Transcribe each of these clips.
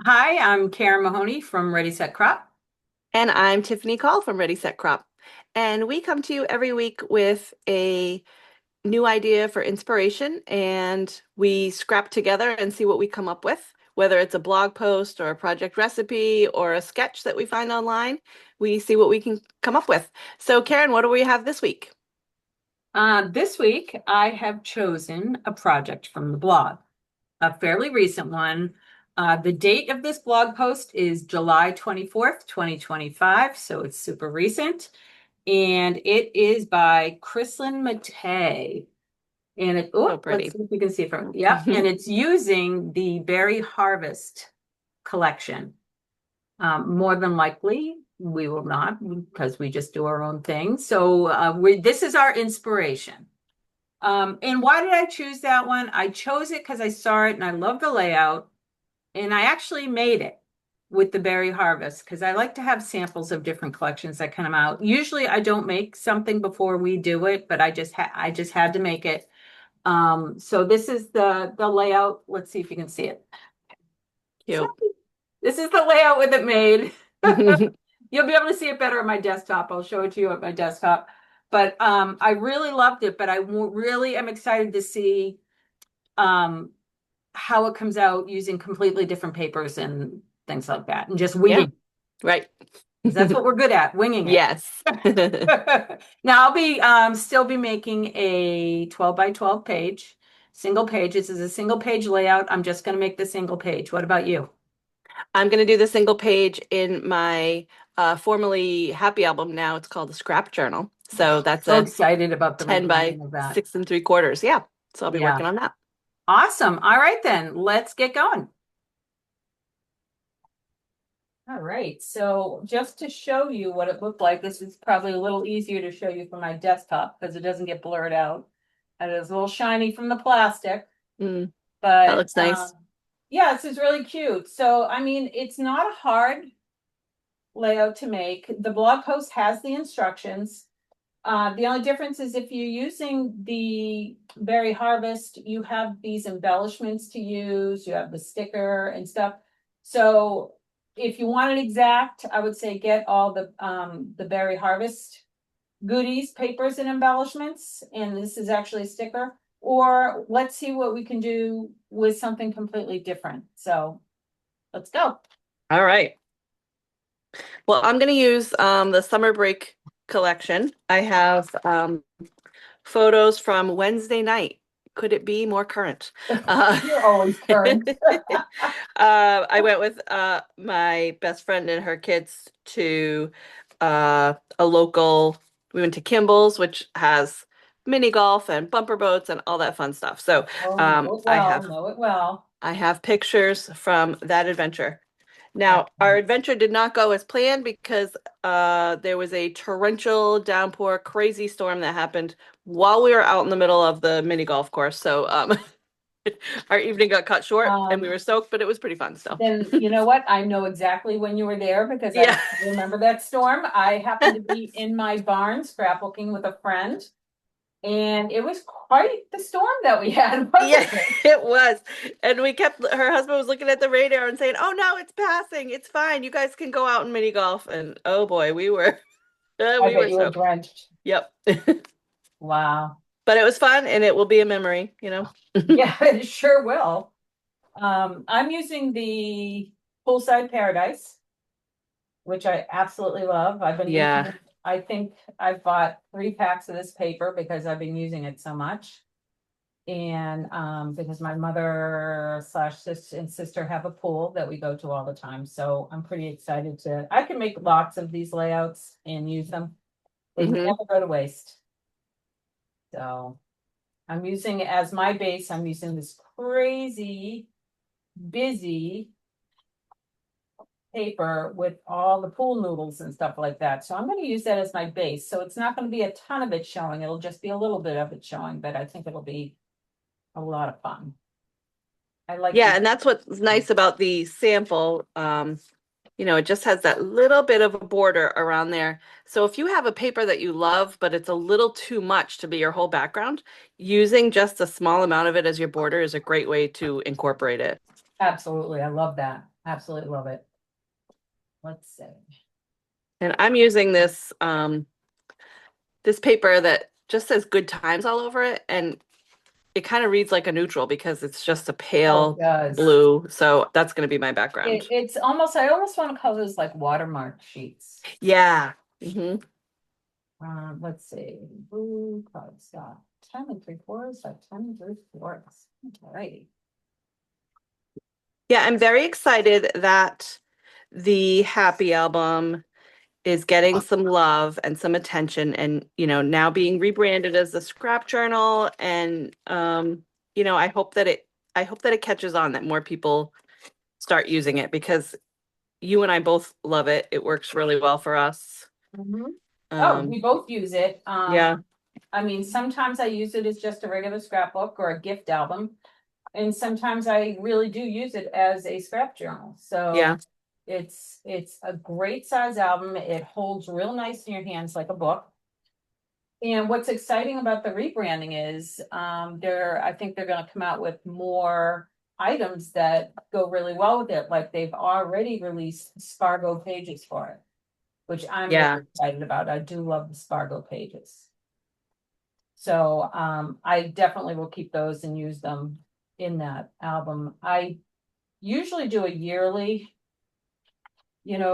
Hi, I'm Karen Mahoney from Ready Set Crop. And I'm Tiffany Call from Ready Set Crop. And we come to you every week with a new idea for inspiration, and we scrap together and see what we come up with, whether it's a blog post or a project recipe or a sketch that we find online. We see what we can come up with. So, Karen, what do we have this week? This week, I have chosen a project from the blog, a fairly recent one. The date of this blog post is July 24th, 2025, so it's super recent. And it is by Chrislyn Matei. And So let's pretty. see if we can see it from, yep. And it's using the Berry Harvest collection. More than likely, we will not because we just do our own thing. So this is our inspiration. And why did I choose that one? I chose it because I saw it and I love the layout. And I actually made it with the Berry Harvest because I like to have samples of different collections that come out. Usually I don't make something before we do it, but I just had to make it. So this is the layout. Let's see if you can see it. So Cute. this is the layout with it made. You'll be able to see it better on my desktop. I'll show it to you at my desktop. But I really loved it, but really am excited to see um, how it comes out using completely different papers and things like that, and just Yeah, winging, right. because that's what we're good at, winging it. Yes. Now I'll be still be making a 12 by 12 page, single page. This is a single page layout. I'm just going to make the single page. What about you? I'm going to do the single page in my formerly Happy album. Now it's called the Scrap Journal. So that's So a excited about the 10 by rebranding of that. 6 3/4. Yeah. So I'll be Yeah. working on that. Awesome. All right, then let's get going. All right. So just to show you what it looked like, this is probably a little easier to show you from my desktop because it doesn't get blurred out. And it's a little shiny from the plastic, Mm, that but looks nice. yeah, this is really cute. So, I mean, it's not a hard layout to make. The blog post has the instructions. The only difference is if you're using the Berry Harvest, you have these embellishments to use, you have the sticker and stuff. So if you want it exact, I would say get all the Berry Harvest goodies, papers and embellishments, and this is actually a sticker. Or let's see what we can do with something completely different. So let's go. All right. Well, I'm going to use the summer break collection. I have photos from Wednesday night. Could it be more current? Uh, You're always current. I went with my best friend and her kids to a local, we went to Kimball's, which has mini golf and bumper boats and all that fun stuff. So Oh, um, know it I well, have know it well. I have pictures from that adventure. Now, our Excellent. adventure did not go as planned because there was a torrential downpour, crazy storm that happened while we were out in the middle of the mini golf course. So our evening got cut short and we Um, were soaked, but it was pretty fun still. then you know what? I know exactly when you were there because I Yeah. remember that storm. I happened to be in my barn scrapbooking with a friend, and it was quite the storm that we had, Yeah, wasn't it? it was. And we kept, her husband was looking at the radar and saying, "Oh no, it's passing. It's fine. You guys can go out and mini golf." And oh boy, we were I we bet were you were soaked. drenched. Yep. Wow. But it was fun and it will be a memory. Yeah, it sure will. I'm using the Poolside Paradise, which I absolutely love. I've been using Yeah. it. I think I've bought 3 packs of this paper because I've been using it so much. And because my mother slash sister and sister have a pool that we go to all the time. So I'm pretty excited I can make lots of these layouts and use them. They Hmm. never go to waste. So I'm using as my base, I'm using this crazy busy paper with all the pool noodles and stuff like that. So I'm going to use that as my base. So it's not going to be a ton of it showing. It'll just be a little bit of it showing, but I think it'll be a lot of fun. I like Yeah, these. and that's what's nice about the sample. It just has that little bit of a border around there. So if you have a paper that you love, but it's a little too much to be your whole background, using just a small amount of it as your border is a great way to incorporate it. Absolutely. I love that. Absolutely love it. Let's see. And I'm using this paper that just says good times all over it, and it kind of reads like a neutral because it's just a Oh, it pale does. blue. So that's going to be my background. It's almost, I almost want to call those like watermark sheets. Yeah. Hmm. Let's see. Blue cardstock, 10 3/4, like 10 3/4. All right. Yeah, I'm very excited that the Happy Album is getting some love and some attention and, now being rebranded as the Scrap Journal. And, I hope that it catches on, that more people start using it because you and I both love it. It works really well for us. Mhm. Oh, Um, we both use it. yeah, I mean, sometimes I use it as just a regular scrapbook or a gift album. And sometimes I really do use it as a scrap journal. yeah. So it's a great size album. It holds real nice in your hands like a book. And what's exciting about the rebranding is I think they're gonna come out with more items that go really well with it. Like they've already released Spargo pages for it, which I'm Yeah. really excited about. I do love the Spargo pages. So I definitely will keep those and use them in that album. I usually do a yearly,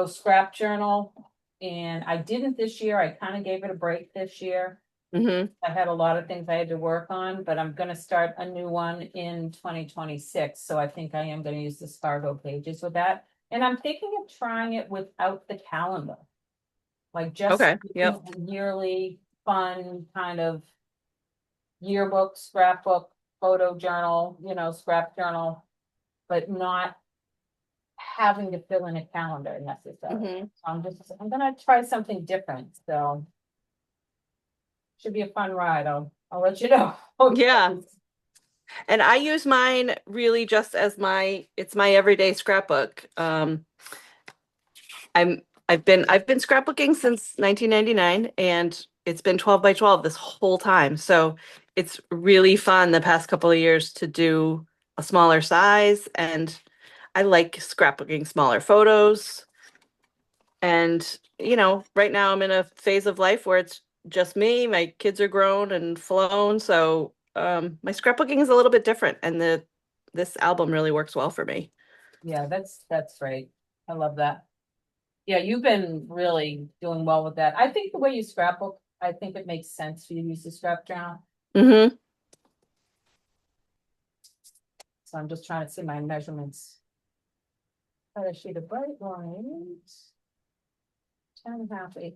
scrap journal. And I didn't this year. I kind of gave it a break this year. Hmm. I had a lot of things I had to work on, but I'm gonna start a new one in 2026. So I think I am gonna use the Spargo pages with that. And I'm thinking of trying it without the calendar. Like just Okay. Yep. a yearly fun kind of yearbook, scrapbook, photo journal, scrap journal, but not having to fill in a calendar necessarily. Hmm. I'm gonna try something different, so should be a fun ride. I'll let you know. Yeah. And I use mine really just as it's my everyday scrapbook. I've been scrapbooking since 1999 and it's been 12 by 12 this whole time. So it's really fun the past couple of years to do a smaller size, and I like scrapbooking smaller photos. And, right now I'm in a phase of life where it's just me, my kids are grown and flown, so my scrapbooking is a little bit different, and the this album really works well for me. Yeah, that's great. I love that. Yeah, you've been really doing well with that. I think the way you scrapbook, I think it makes sense for you to use the scrap journal. Hmm. So I'm just trying to see my measurements. Got a sheet of bright white, 10 1/2, 8.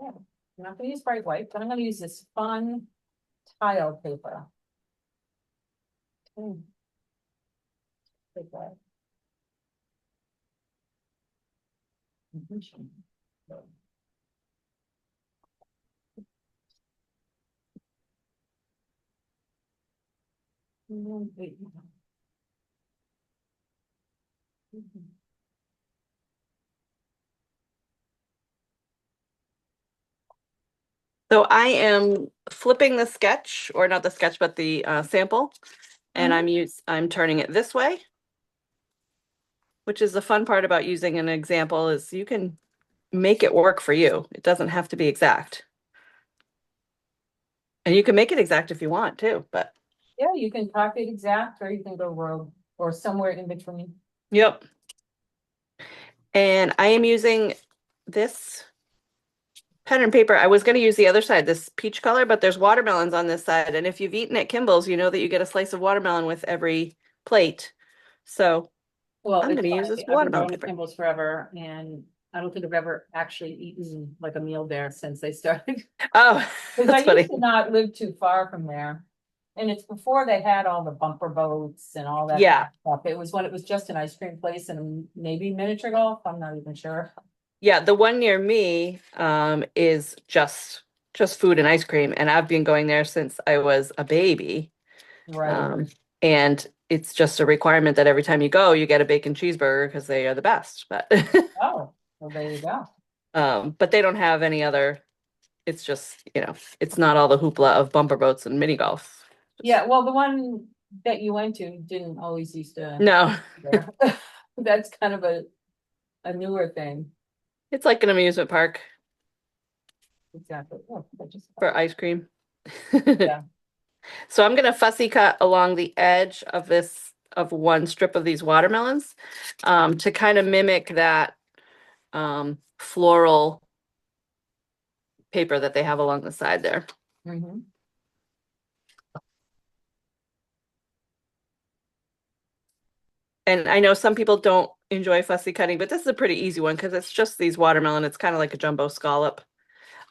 Yeah, I'm not gonna use bright white, but I'm gonna use this fun tile paper. Hmm, take that. Mhm. Wait. Mhm. So I am flipping the sketch, or not the sketch, but the sample, and Mhm. I'm turning it this way, which is the fun part about using an example is you can make it work for you. It doesn't have to be exact. And you can make it exact if you want too, but Yeah, you can copy it exact, or you can go rogue, or somewhere in between. yep. And I am using this pattern paper. I was going to use the other side, this peach color, but there's watermelons on this side. And if you've eaten at Kimball's, you know that you get a slice of watermelon with every plate. So Well, I'm it's going to use this funny. I've been watermelon going to paper. Kimball's forever, and I don't think I've ever actually eaten like a meal there since they started. Oh, Because I that's used funny. to not live too far from there. And it's before they had all the bumper boats and all that kind Yeah. of stuff. It was when it was just an ice cream place and maybe miniature golf. I'm not even sure. Yeah, the one near me is just food and ice cream, and I've been going there since I was a baby. Right. Um, and it's just a requirement that every time you go, you get a bacon cheeseburger because they are the best. But Oh, well, there you go. but they don't have any other. It's just, it's not all the hoopla of bumper boats and mini golf. Just Yeah, well, the one that you went to didn't always used to no. there. That's kind of a newer thing. It's like an amusement park Exactly. Oh, for ice cream. yeah. So I'm gonna fussy cut along the edge of of one strip of these watermelons, to kind of mimic that floral paper that they have along the side there. Mhm. And I know some people don't enjoy fussy cutting, but this is a pretty easy one because it's just these watermelon. It's kind of like a jumbo scallop.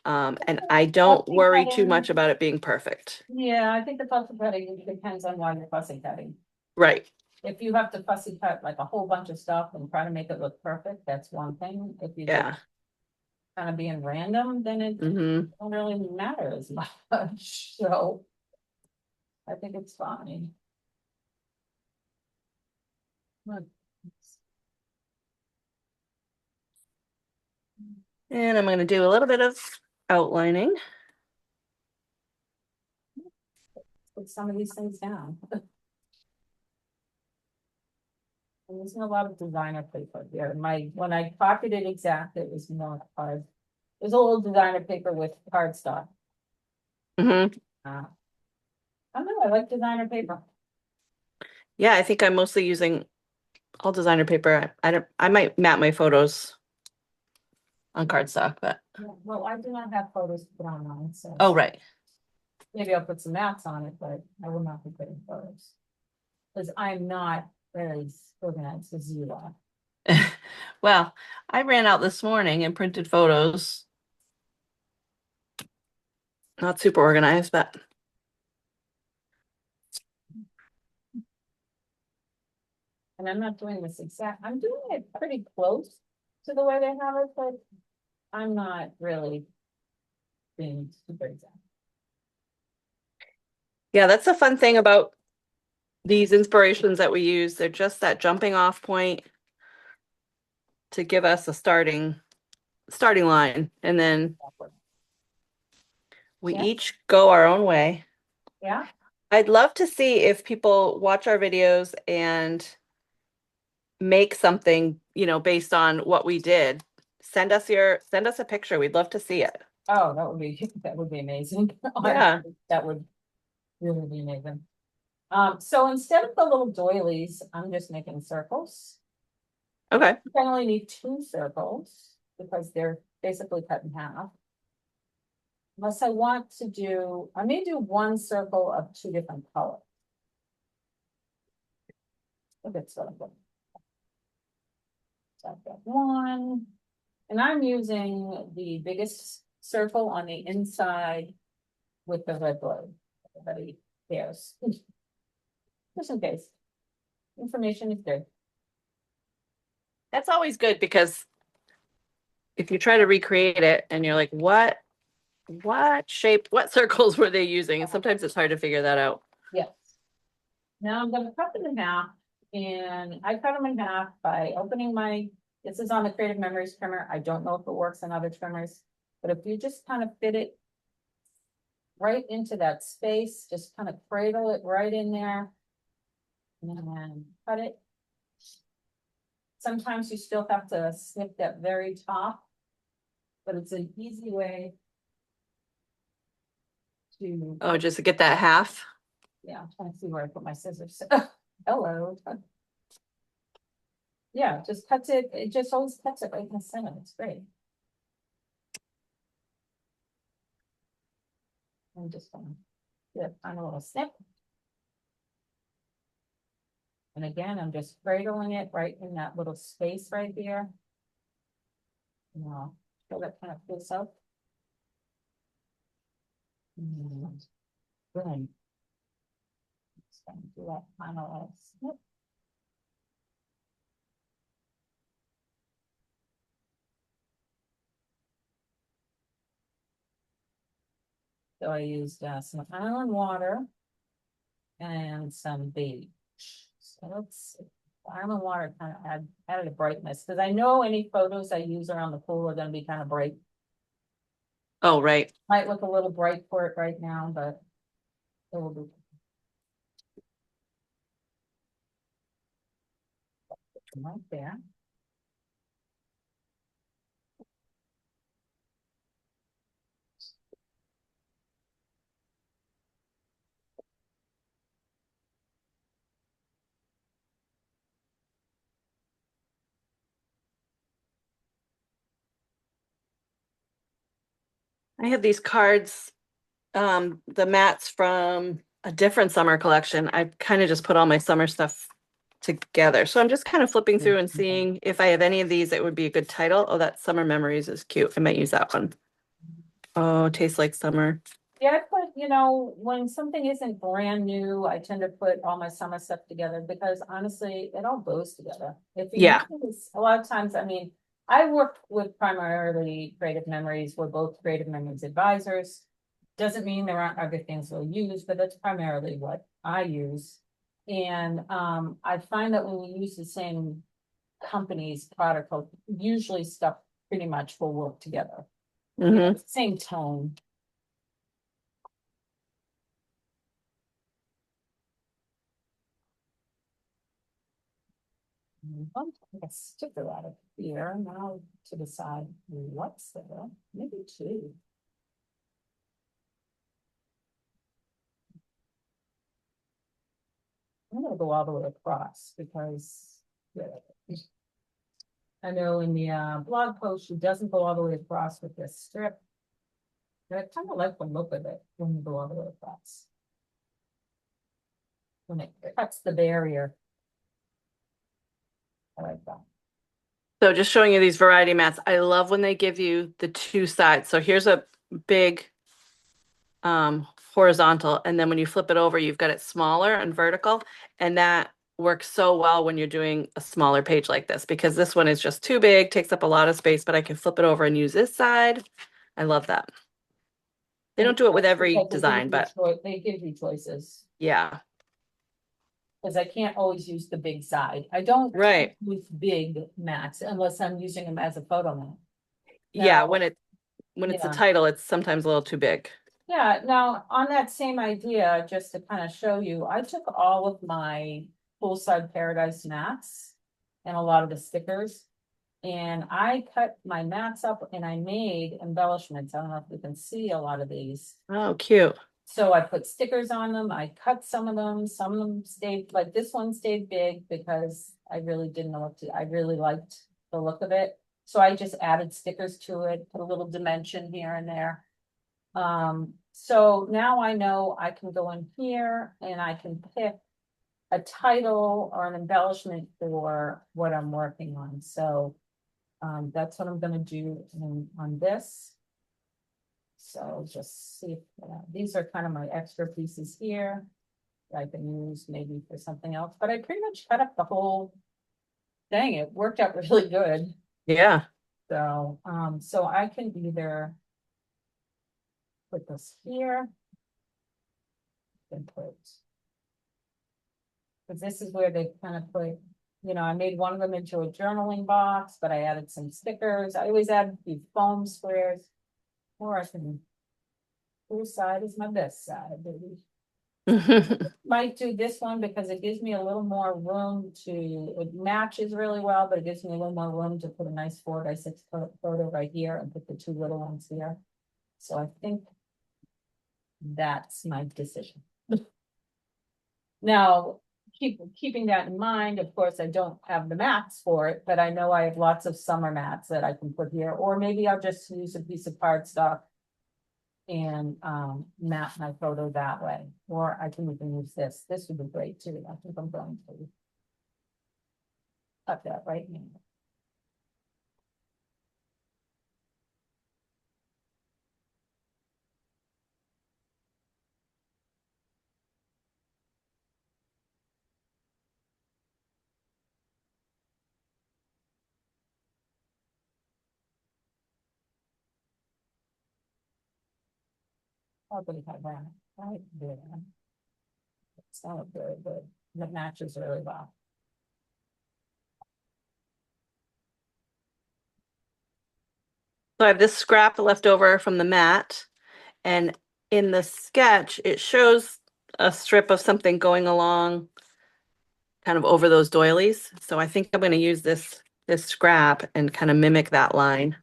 And I don't Fussy worry too much cutting, about it being perfect. yeah, I think the fussy cutting depends on why you're fussy cutting. Right. If you have to fussy cut like a whole bunch of stuff and try to make it look perfect, that's one thing. If you just Yeah. kind of being random, then it Hmm. don't really matter as much. So I think it's fine. Look, And I'm going to do a little bit of outlining. put some of these things down. And there's a lot of designer paper here. When I copied it exact, it was not hard. There's a little designer paper with cardstock. Hmm. I don't know, I like designer paper. Yeah, I think I'm mostly using all designer paper. I don't, I might map my photos on cardstock, but Yeah, well, I do not have photos to put on mine, so oh, right. maybe I'll put some mats on it, but I will not be putting photos. Because I'm not very organized as you are. Well, I ran out this morning and printed photos. Not super organized, but And I'm not doing this exact, I'm doing it pretty close to the way they have it, but I'm not really being super exact. yeah, that's a fun thing about these inspirations that we use. They're just that jumping off point to give us a starting line, and then we Yeah, each go our own way. yeah. I'd love to see if people watch our videos and make something, based on what we did. Send us a picture. We'd love to see it. Oh, that would be amazing. Yeah. Honestly, that would really be amazing. So instead of the little doilies, I'm just making circles. Okay. I only need two circles because they're basically cut in half. Unless I may do one circle of two different colors. I think that's what I'm doing. So I've got one, and I'm using the biggest circle on the inside with the red glue. Everybody cares. Just in case. Information is good. That's always good because if you try to recreate it and you're like, what shape, what circles were they using? And sometimes it's hard to figure that out. Yes. Now I'm gonna cut them in half, and I cut them in half by opening this is on the Creative Memories trimmer. I don't know if it works on other trimmers, but if you just kind of fit it right into that space, just kind of cradle it right in there. And then cut it. Sometimes you still have to snip that very top, but it's an easy way to, Oh, just to get that half. yeah, I'm trying to see where I put my scissors. Hello. Yeah, just cuts it, it just always cuts it right in the center, it's great. I'm just gonna get on a little snip. And again, I'm just cradling it right in that little space right there. Now, so that kind of fits up. Good. Just gonna do that final snip. So I used some island water and some beige. So let's see. Island water kind of added a brightness because I know any photos I use around the pool are going to be kind of bright. Oh, right. Might look a little bright for it right now, but it will be. Right there. I have these cards, the mats from a different summer collection. I kind of just put all my summer stuff together. So I'm just kind of flipping through and seeing if I have any of these that would be a good title. Oh, that Summer Memories is cute. I might use that one. Oh, Tastes Like Summer. Yeah, I put, when something isn't brand new, I tend to put all my summer stuff together because honestly, it all goes together. If you Yeah. use, a lot of times, I mean, I work with primarily Creative Memories. We're both Creative Memories advisors. Doesn't mean there aren't other things we'll use, but that's primarily what I use. And I find that when we use the same company's product, usually stuff pretty much will work together. Hmm. Same tone. One take a sticker out of here, now to decide what's there, maybe two. I'm gonna go all the way across because, yeah, I know in the blog post, she doesn't go all the way across with this strip. But I kind of like the look of it when you go all the way across. When it cuts the barrier. I like that. So just showing you these variety mats. I love when they give you the two sides. So here's a big horizontal, and then when you flip it over, you've got it smaller and vertical, and that works so well when you're doing a smaller page like this because this one is just too big, takes up a lot of space, but I can flip it over and use this side. I love that. They don't do it with every Because design, but they give you choices. yeah. Because I can't always use the big side. I don't Right. use big mats unless I'm using them as a photo mat. Yeah, Now, when it's a yeah, title, it's sometimes a little too big. yeah. Now on that same idea, just to kind of show you, I took all of my poolside paradise mats and a lot of the stickers, and I cut my mats up and I made embellishments. I don't know if you can see a lot of these. Oh, cute. So I put stickers on them. I cut some of them stayed, like this one stayed big because I really didn't know what to, I really liked the look of it. So I just added stickers to it, put a little dimension here and there. So now I know I can go in here and I can pick a title or an embellishment for what I'm working on. So that's what I'm gonna do on this. So just see, these are kind of my extra pieces here. I can use maybe for something else, but I pretty much cut up the whole thing. It worked out really good. Yeah. So I can either put this here and put, because this is where they kind of put, I made one of them into a journaling box, but I added some stickers. I always add these foam squares, or I can, whose side is my best side, baby? Might do this one because it gives me a little more room to, it matches really well, but it gives me a little more room to put a nice 4x6 photo right here and put the two little ones here. So I think that's my decision. Now, keeping that in mind, of course, I don't have the mats for it, but I know I have lots of summer mats that I can put here, or maybe I'll just use a piece of cardstock and map my photo that way, or I can even use this. This would be great too. I think I'm going to cut that right now. Probably have that right there. It's not very good. It matches really well. So I have this scrap left over from the mat, and in the sketch, it shows a strip of something going along kind of over those doilies. So I think I'm going to use this scrap and kind of mimic that line.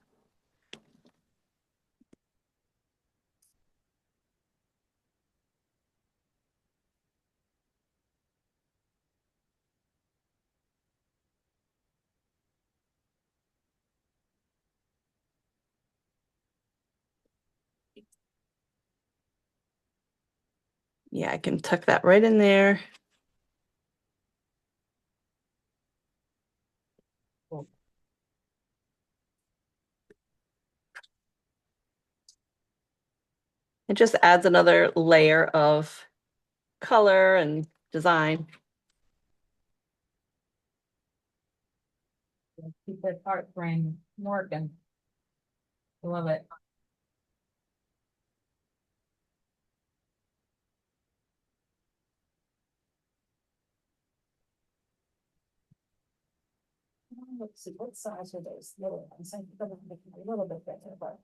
Yeah, I can tuck that right in there. It just adds another layer of color and design. Keep that art brain working. Love it. Let's see, what size are those little ones? I think I'm gonna make them a little bit better, but.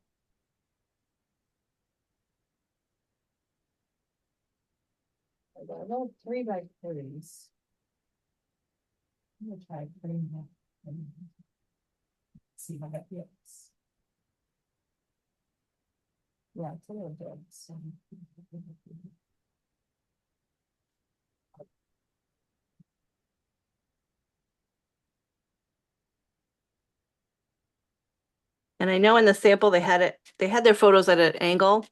I got little 3x3s. I'm gonna try putting that. See how that looks. Yeah, it's a little big, so. And I know in the sample they had their photos at an angle,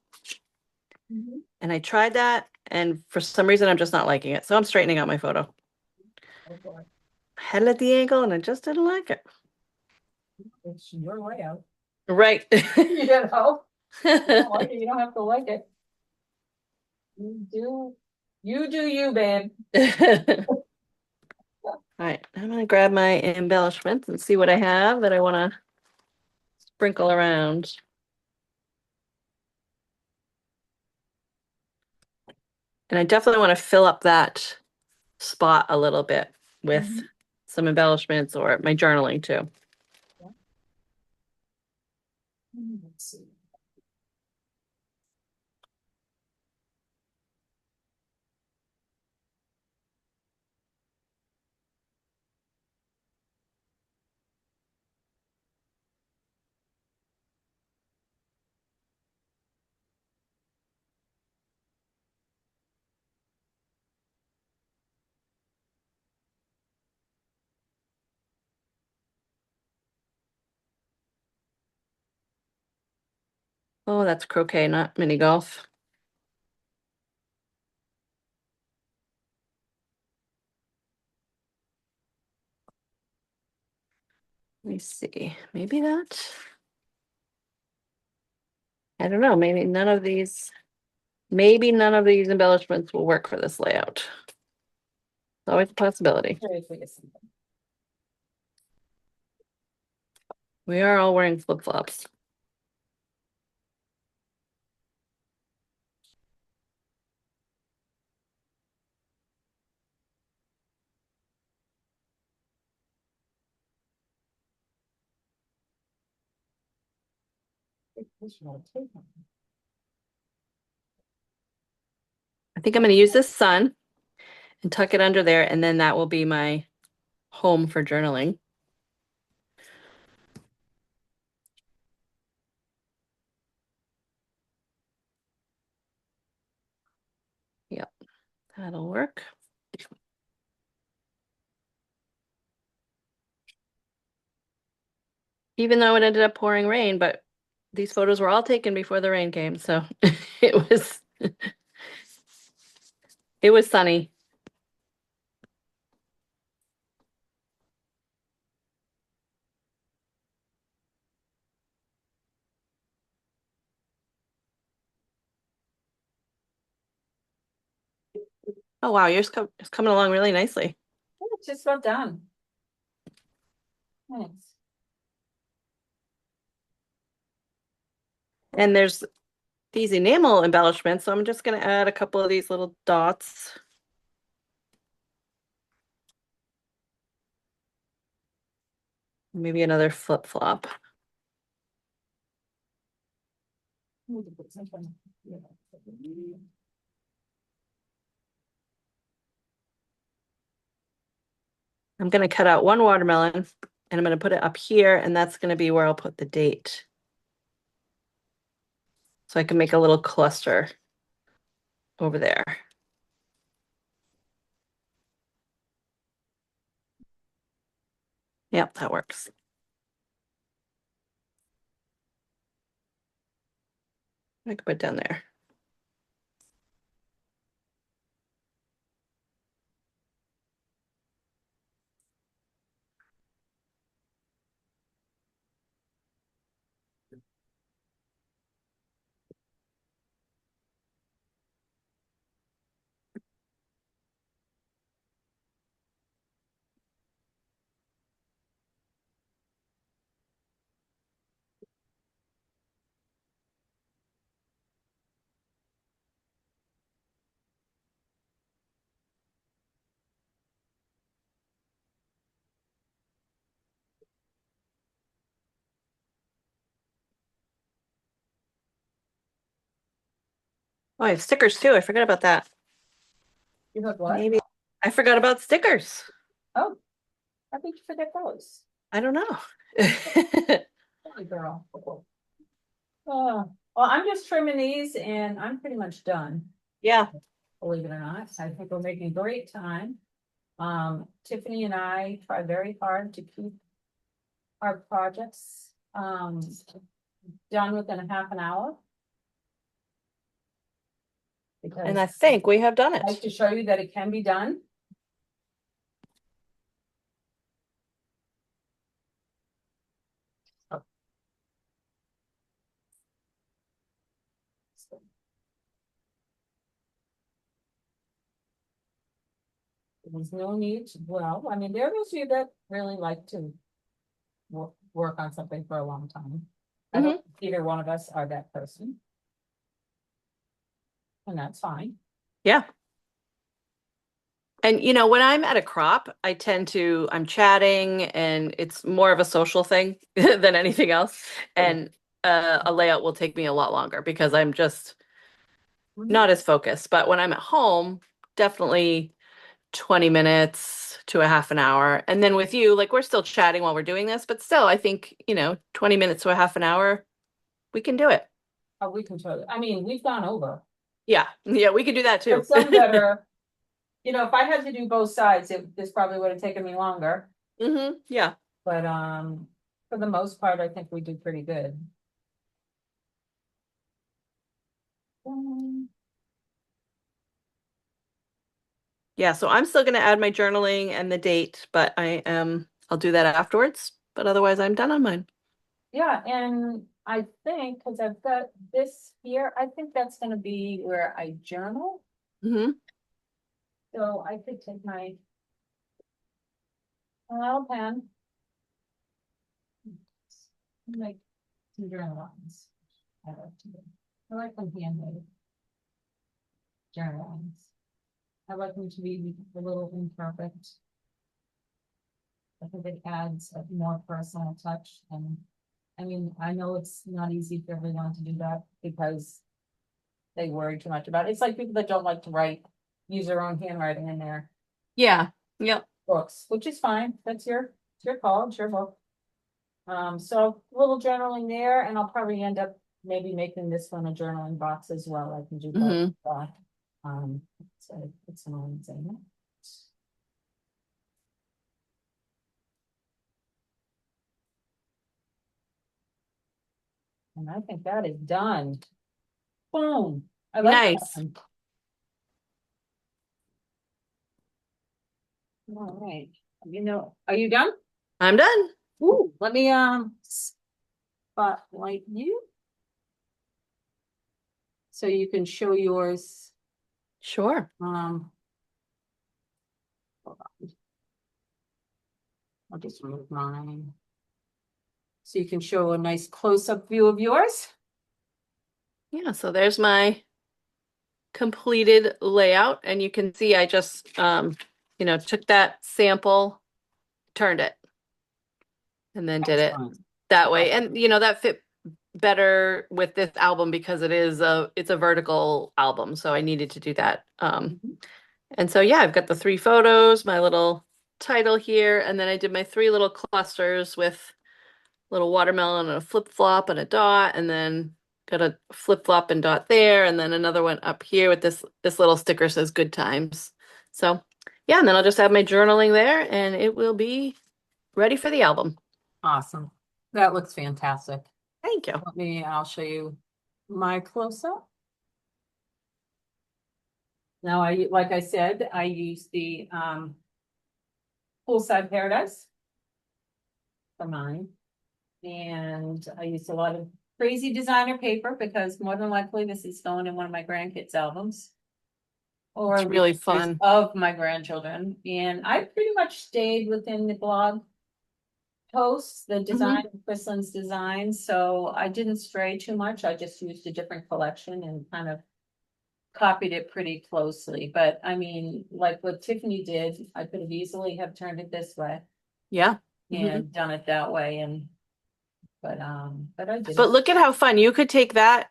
Mhm. and I tried that, and for some reason I'm just not liking it. So I'm straightening out my photo. Oh, boy. I had it at the angle and I just didn't like it. It's your layout. Right. You know, you don't like it, you don't have to like it. You do you, babe. All right, I'm gonna grab my embellishments and see what I have that I want to sprinkle around. And I definitely want to fill up that spot a little bit with Mhm. some embellishments or my journaling too. Let's see. Oh, that's croquet, not mini golf. Let me see, maybe that. I don't know, maybe none of these embellishments will work for this layout. It's always a possibility. We are all wearing flip-flops. I think I'm going to use this sun and tuck it under there, and then that will be my home for journaling. Yep, that'll work. Even though it ended up pouring rain, but these photos were all taken before the rain came, so it was it was sunny. Oh wow, it's coming along really nicely. Oh, it's just about done. Thanks. And there's these enamel embellishments, so I'm just going to add a couple of these little dots. Maybe another flip-flop. I'm going to cut out one watermelon and I'm going to put it up here, and that's going to be where I'll put the date. So I can make a little cluster over there. Yep, that works. I can put it down there. Oh, I have stickers too. I forgot about that. You have what? Maybe I forgot about stickers. Oh, I think you forget those. I don't know. Sorry, girl. Oh, well, I'm just trimming these and I'm pretty much done, Yeah. believe it or not. I think we're making great time. Tiffany and I try very hard to keep our projects, done within a half an hour. And I Because think we have done I'd like it. to show you that it can be done. There's no need to, well, I mean, there are those of you that really like to work on something for a long time. I don't think either one of us are that person. And that's fine. Yeah. And when I'm at a crop, I'm chatting and it's more of a social thing than anything else. And a layout will take me a lot longer because I'm just not as focused. But when I'm at home, definitely 20 minutes to a half an hour. And then with you, like we're still chatting while we're doing this, but still, I think, 20 minutes to a half an hour, we can do it. Oh, we can totally, I mean, we've gone over. Yeah. Yeah, we can do that too. There's some that are, if I had to do both sides, this probably would have taken me longer. Yeah. But for the most part, I think we do pretty good. Yeah, so I'm still going to add my journaling and the date, but I'll do that afterwards. But otherwise, I'm done on mine. Yeah, and I think, because I've got this here, I think that's gonna be where I journal. Hmm. So I could take my little pen. Make some journal lines. I like to do. I like them handmade. Journal lines. I like them to be a little imperfect. I think it adds a more personal touch, and I mean, I know it's not easy for everyone to do that because they worry too much about it. It's like people that don't like to write, use their own handwriting in their Yeah. Yep. books, which is fine. That's your call, it's your book. So a little journaling there, and I'll probably end up maybe making this one a journaling box as well. I can do both. Hmm. So it's an old thing. And I think that is done. Boom. I like that Nice. one. All right. Are you done? I'm done. Ooh, let me spotlight you so you can show yours. Sure. Hold on. I'll just remove mine. So you can show a nice close-up view of yours. Yeah, so there's my completed layout, and you can see I just took that sample, turned it, and then did it Excellent. that way. And that fit better with this album because it's a vertical album, so I needed to do that. Mhm. And so yeah, I've got the three photos, my little title here, and then I did my three little clusters with little watermelon and a flip-flop and a dot, and then got a flip-flop and dot there, and then another one up here with this little sticker says good times. So yeah, and then I'll just have my journaling there and it will be ready for the album. Awesome. That looks fantastic. Thank you. I'll show you my close-up. Now, like I said, I use the poolside paradise for mine. And I used a lot of crazy designer paper because more than likely this is going in one of my grandkids' albums. Or It's really pictures fun. of my grandchildren. And I pretty much stayed within the blog posts, the design, Hmm. Chrislin's design. So I didn't stray too much. I just used a different collection and kind of copied it pretty closely. But I mean, like what Tiffany did, I could have easily have turned it this way Yeah. Hmm. and done it that way. And but I But didn't. look at how fun you could take that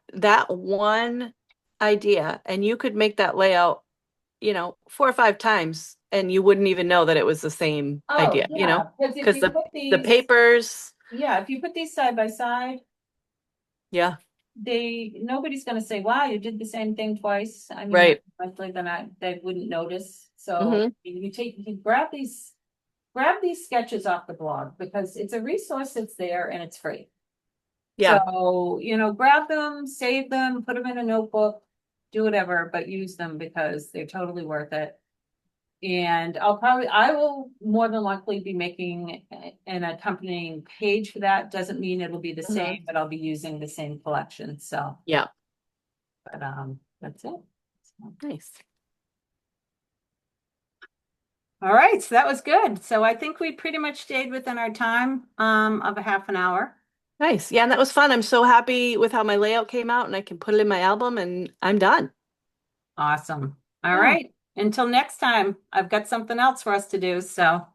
one idea and you could make that layout, 4 or 5 times and you wouldn't even know that it was the same Oh, idea, yeah, because if because you put the these, papers, yeah, if you put these side by side, yeah, nobody's gonna say, wow, you did the same thing twice. I mean, right. likely they wouldn't notice. So Hmm. you grab these sketches off the blog because it's a resource that's there and it's free. Yeah. So, grab them, save them, put them in a notebook, do whatever, but use them because they're totally worth it. And I will more than likely be making an accompanying page for that. Doesn't mean it'll be the Hmm. same, but I'll be using the same collection. So, Yeah. but that's it. So, Nice. all right, so that was good. So I think we pretty much stayed within our time of a half an hour. Nice. Yeah, and that was fun. I'm so happy with how my layout came out and I can put it in my album and I'm done. Awesome. All Yeah. right. Until next time, I've got something else for us to do. So,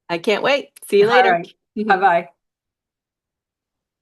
I can't wait. See you all later. right. Bye-bye.